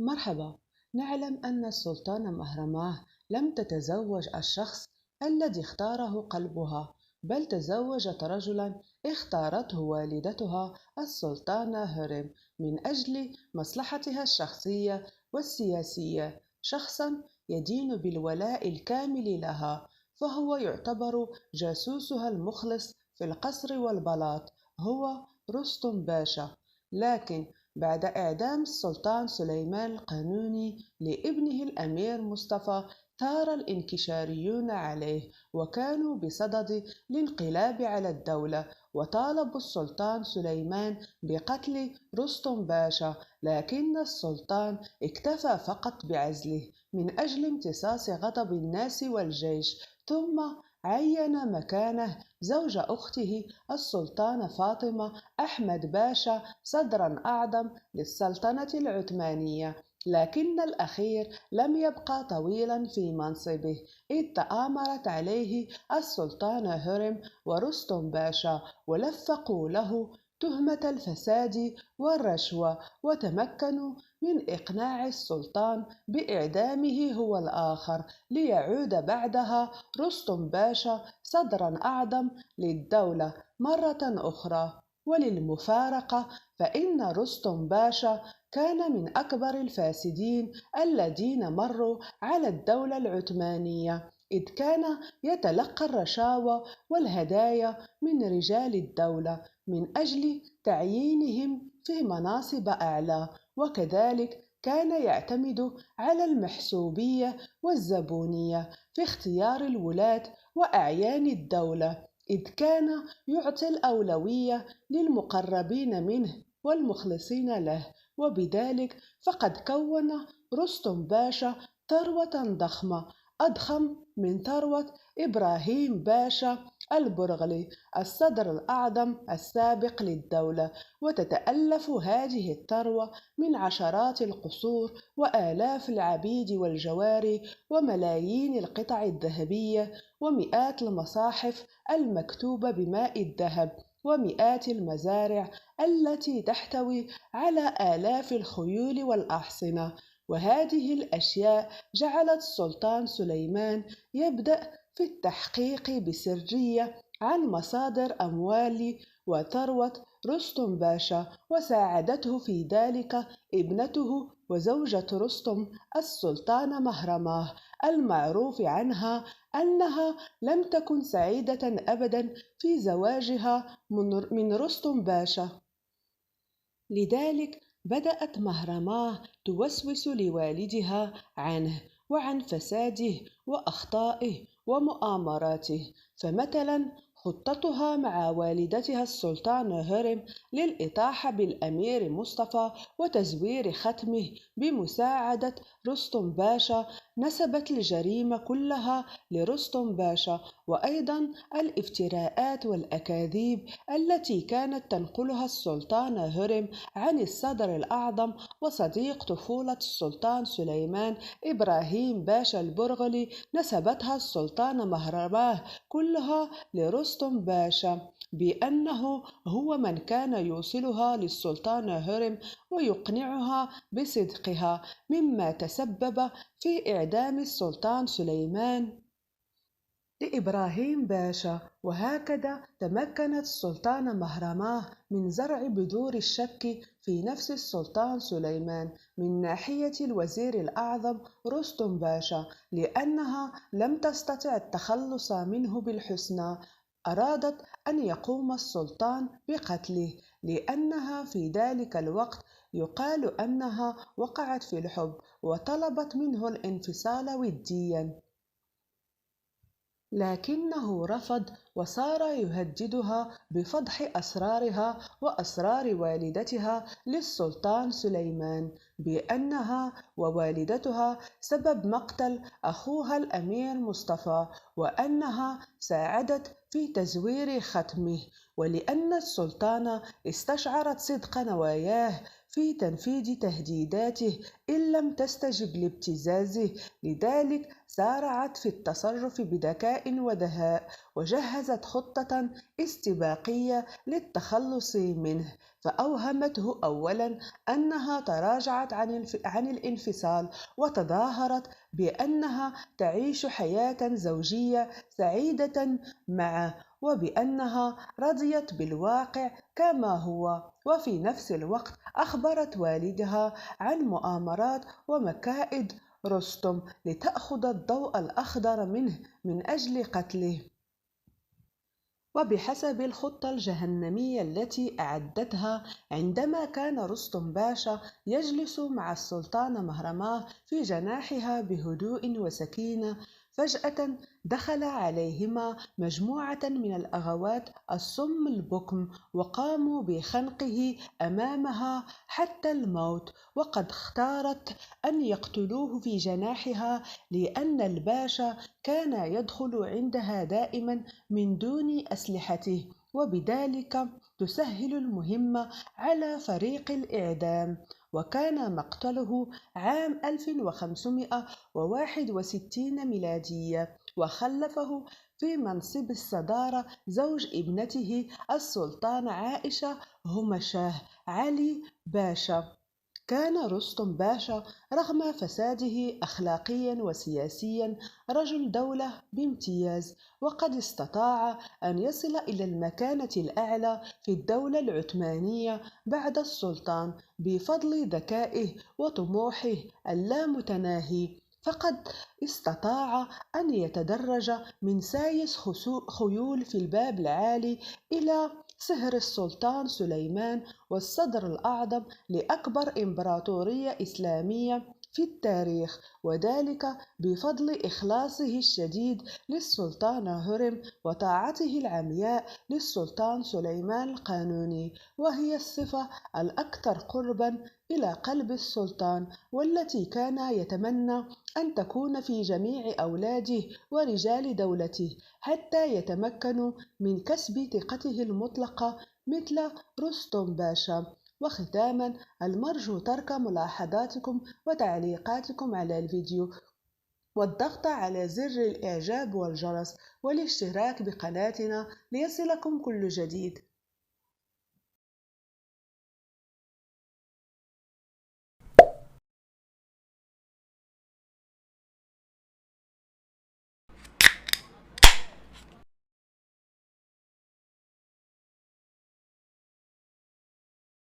مرحبا. نعلم أن السلطانة مهرماه لم تتزوج الشخص الذي اختاره قلبها، بل تزوجت رجلا اختارته والدتها السلطانة هرم من أجل مصلحتها الشخصية والسياسية، شخصا يدين بالولاء الكامل لها، فهو يعتبر جاسوسها المخلص في القصر والبلاط، هو رستم باشا. لكن بعد إعدام السلطان سليمان القانوني لابنه الأمير مصطفى، ثار الانكشاريون عليه وكانوا بصدد الانقلاب على الدولة، وطالبوا السلطان سليمان بقتل رستم باشا، لكن السلطان اكتفى فقط بعزله من أجل امتصاص غضب الناس والجيش، ثم عين مكانه زوج أخته السلطانة فاطمة أحمد باشا صدرا أعظم للسلطنة العثمانية. لكن الأخير لم يبقى طويلا في منصبه، إذ تآمرت عليه السلطانة هرم ورستم باشا، ولفقوا له تهمة الفساد والرشوة، وتمكنوا من إقناع السلطان بإعدامه هو الآخر، ليعود بعدها رستم باشا صدرا أعظم للدولة مرة أخرى. وللمفارقة، فإن رستم باشا كان من أكبر الفاسدين الذين مروا على الدولة العثمانية، إذ كان يتلقى الرشاوى والهدايا من رجال الدولة من أجل تعيينهم في مناصب أعلى، وكذلك كان يعتمد على المحسوبية والزبونية في اختيار الولاة وأعيان الدولة، إذ كان يعطي الأولوية للمقربين منه والمخلصين له، وبذلك فقد كون رستم باشا ثروة ضخمة، أضخم من ثروة إبراهيم باشا البرغلي الصدر الأعظم السابق للدولة. وتتألف هذه الثروة من عشرات القصور وآلاف العبيد والجواري وملايين القطع الذهبية ومئات المصاحف المكتوبة بماء الذهب ومئات المزارع التي تحتوي على آلاف الخيول والأحصنة. وهذه الأشياء جعلت السلطان سليمان يبدأ في التحقيق بسرية عن مصادر أموال وثروة رستم باشا، وساعدته في ذلك ابنته وزوجة رستم السلطانة مهرماه، المعروف عنها أنها لم تكن سعيدة أبدا في زواجها من رستم باشا. لذلك بدأت مهرماه توسوس لوالدها عنه وعن فساده وأخطائه ومؤامراته. فمثلا خطتها مع والدتها السلطانة هرم للإطاحة بالأمير مصطفى وتزوير ختمه بمساعدة رستم باشا نسبت الجريمة كلها لرستم باشا، وأيضا الافتراءات والأكاذيب التي كانت تنقلها السلطانة هرم عن الصدر الأعظم وصديق طفولة السلطان سليمان إبراهيم باشا البرغلي نسبتها السلطانة مهرماه كلها لرستم باشا، بأنه هو من كان يوصلها للسلطانة هرم ويقنعها بصدقها، مما تسبب في إعدام السلطان سليمان لإبراهيم باشا. وهكذا تمكنت السلطانة مهرماه من زرع بذور الشك في نفس السلطان سليمان من ناحية الوزير الأعظم رستم باشا، لأنها لم تستطع التخلص منه بالحسنى، أرادت أن يقوم السلطان بقتله، لأنها في ذلك الوقت يقال أنها وقعت في الحب وطلبت منه الانفصال وديا، لكنه رفض وصار يهددها بفضح أسرارها وأسرار والدتها للسلطان سليمان، بأنها ووالدتها سبب مقتل أخوها الأمير مصطفى، وأنها ساعدت في تزوير ختمه. ولأن السلطانة استشعرت صدق نواياه في تنفيذ تهديداته إن لم تستجب لابتزازه. لذلك سارعت في التصرف بذكاء ودهاء، وجهزت خطة استباقية للتخلص منه. فأوهمته أولا أنها تراجعت عن الانفصال، وتظاهرت بأنها تعيش حياة زوجية سعيدة معه، وبأنها رضيت بالواقع كما هو. وفي نفس الوقت أخبرت والدها عن مؤامرات ومكائد رستم لتأخذ الضوء الأخضر منه من أجل قتله. وبحسب الخطة الجهنمية التي أعدتها، عندما كان رستم باشا يجلس مع السلطان مهرماه في جناحها بهدوء وسكينة، فجأة دخل عليهما مجموعة من الأغوات الصم البكم، وقاموا بخنقه أمامها حتى الموت. وقد اختارت أن يقتلوه في جناحها، لأن الباشا كان يدخل عندها دائما من دون أسلحته، وبذلك تسهل المهمة على فريق الإعدام. وكان مقتله عام 1561 ميلادية، وخلفه في منصب الصدارة زوج ابنته السلطانة عائشة همشاه علي باشا. كان رستم باشا رغم فساده أخلاقيا وسياسيا رجل دولة بامتياز، وقد استطاع أن يصل إلى المكانة الأعلى في الدولة العثمانية بعد السلطان بفضل ذكائه وطموحه اللامتناهي. فقد استطاع أن يتدرج من سايس خيول في الباب العالي إلى صهر السلطان سليمان والصدر الأعظم لأكبر إمبراطورية إسلامية في التاريخ، وذلك بفضل إخلاصه الشديد للسلطان هرم وطاعته العمياء للسلطان سليمان القانوني، وهي الصفة الأكثر قربا إلى قلب السلطان، والتي كان يتمنى أن تكون في جميع أولاده ورجال دولته حتى يتمكنوا من كسب ثقته المطلقة مثل رستم باشا. وختاما، المرجو ترك ملاحظاتكم وتعليقاتكم على الفيديو، والضغط على زر الإعجاب والجرس، والاشتراك بقناتنا ليصلكم كل جديد.